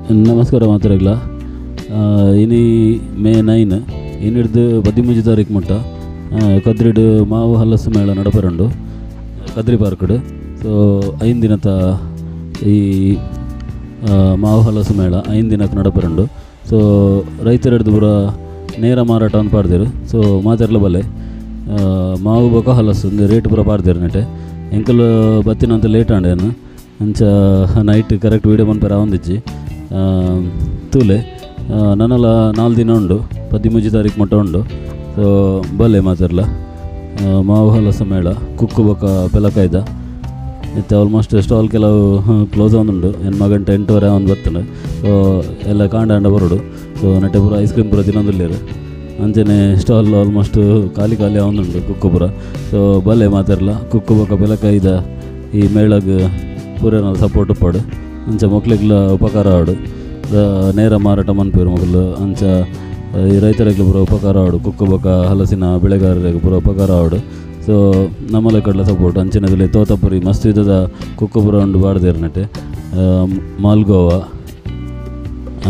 ನಮಸ್ಕಾರ ಮಾತ್ರಲ್ಲ ಇನಿ ಮೇ 9 ಇನ್ನಿಡ್ದು 13 ತಾರೀಕು ಮುಟ್ಟ ಕದ್ರಿಡು ಮಾವು ಹಲಸು ಮೇಳ ನಡಪರಂಡು ಕದ್ರಿ ಪಾರ್ಕ್ಡು. ಸೊ 5 ದಿನದ ಈ ಮಾವು ಹಲಸು ಮೇಳ 5 ದಿನಕ್ಕೆ ನಡಪರಂಡು. ಸೊ ರೈತರದ್ದು ಪೂರ ನೇರ ಮಾರಾಟವನ್ನು ಪಾಡ್ದೇರು. ಸೊ ಮಾತೆರ್ಲ ಬಲ್ಲೆ ಮಾವು ಬೊಕ ಹಲಸು ರೇಟ್ ಪೂರ ಪಾಡ್ದೇರು ನೆಟ್ಟೆ ಎಂಕಲ್ ಬತ್ತಿನಂತ ಲೇಟ್ ಆಂಡೇನು ಅಂಚ ನೈಟ್ ಕರೆಕ್ಟ್ ವೀಡಿಯೋ ಮನ್ಪೇರ ಒಂದಿಜ್ಜಿ ತೂಲೆ ನನ್ನಲ್ಲ 4 ದಿನ ಉಂಡು 13 ತಾರೀಕು ಮಟ್ಟ ಉಂಡು. ಸೊ ಬಲ್ಲೆ ಮಾತೆರ್ಲ ಮಾವು ಹಲಸು ಮೇಳ ಕುಕ್ಕು ಬೊಕ ಪೆಲಕಾಯ್ದ ಮತ್ತು ಆಲ್ಮೋಸ್ಟ್ ಸ್ಟಾಲ್ ಕೆಲವು ಕ್ಲೋಸ್ ಆಗುಂಡು. ನನ್ನ ಮಗಂಟ 8:30 ಒಂದು ಬರ್ತದೆ. ಸೊ ಎಲ್ಲ ಕಾಂಡ ಬರೋಡು. ಸೊ ನೆಟ್ಟೆ ಪೂರ ಐಸ್ ಕ್ರೀಮ್ ಪೂರ ತಿನ್ನೋದಿಲ್ಲೇರು ಅಂಚನೆ ಸ್ಟಾಲ್ ಆಲ್ಮೋಸ್ಟ್ ಖಾಲಿ ಆಗುಂಡು ಕುಕ್ಕು ಪೂರ. ಸೊ ಬಲ್ಲೆ ಮಾತೆರ್ಲ ಕುಕ್ಕು ಬೊಕ ಪೆಲಕಾಯ್ದ ಈ ಮೇಳಗೆ ಪೂರ ಸಪೋರ್ಟ್ ಉಪ್ಪಾಡು ಅಂಚ ಮಕ್ಳಿಗೆಲ್ಲ ಉಪಕಾರ ಆಡು ನೇರ ಮಾರಾಟ ಮನ್ಪೇರು ಮಕ್ಕಳು ಅಂಚ ಈ ರೈತರಿಗೆ ಪೂರ ಉಪಕಾರ ಆಡು ಕುಕ್ಕು ಬೊಕ ಹಲಸಿನ ಬೆಳೆಗಾರರಿಗೆ ಪೂರ ಉಪಕಾರ ಆಡು. ಸೊ ನಮ್ಮಲೆ ಕಡ್ಲ ಸಪೋರ್ಟ್ ಅಂಚಿನದಲ್ಲಿ ತೋತಪುರಿ ಮಸ್ತ್ ವಿಧದ ಕುಕ್ಕು ಪೂರ ಉಂಡು ಬಾಡ್ದೇರು ನೆಟ್ಟೆ ಮಾಲ್ಗೋವಾ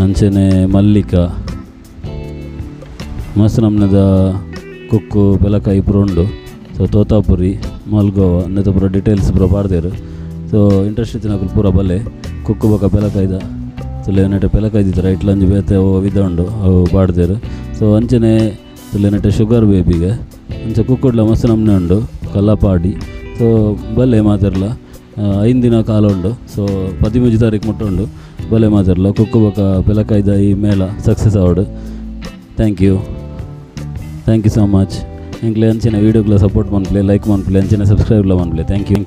ಅಂಚನೆ ಮಲ್ಲಿಕ ಮಸ್ತ್ ನಮ್ನದ ಕುಕ್ಕು ಪೆಲಕಾಯಿ ಪೂರ ಉಂಡು. ಸೊ ತೋತಾಪುರಿ ಮಾಲ್ಗೋವಾ ಅನ್ನದ ಪೂರ ಡೀಟೇಲ್ಸ್ ಪೂರ ಬಾಡ್ದೇರು. ಸೊ ಇಂಟ್ರೆಸ್ಟ್ ಇತ್ತಿನ ಪೂರ ಬಲ್ಲೆ ಕುಕ್ಕು ಬೊಕ ಪೆಲಕಾಯ್ದ ಸುಲೆ ನೆಟ್ಟೆ ಪೆಲಕಾಯ್ದಿತ್ತು ರೈಟ್ ಲಂಜ್ ಬೇತೆ ವಿಧ ಉಂಡು ಅವು ಬಾಡ್ದೇರು. ಸೊ ಅಂಚನೆ ಸುಲೆ ನೆಟ್ಟೆ ಶುಗರ್ ಬೇಬಿಗೆ ಅಂಚ ಕುಕ್ಕುಡ್ಲ ಮಸ್ತ್ ನಮ್ನೆ ಉಂಡು ಕಲ್ಲಪಾಡಿ. ಸೊ ಬಲ್ಲೆ ಮಾತೆರ್ಲ 5 ದಿನ ಕಾಲ ಉಂಡು. ಸೊ 13 ತಾರೀಕು ಮುಟ್ಟ ಉಂಡು. ಬಲ್ಲೆ ಮಾತೆರ್ಲ ಕುಕ್ಕು ಬೊಕ ಪೆಲಕಾಯ್ದ ಈ ಮೇಳ ಸಕ್ಸಸ್ ಆವಡು. Thank you so much. ಎಂಕ್ಲೆ ಅಂಚಿನ ವೀಡಿಯೋಗ್ಲ ಸಪೋರ್ಟ್ ಮನ್ಪ್ಲೆ ಲೈಕ್ ಮನ್ಪ್ಲೆ ಅಂಚಿನ ಸಬ್ಸ್ಕ್ರೈಬ್ಲ ಮನ್ಪ್ಲೆ. Thank you.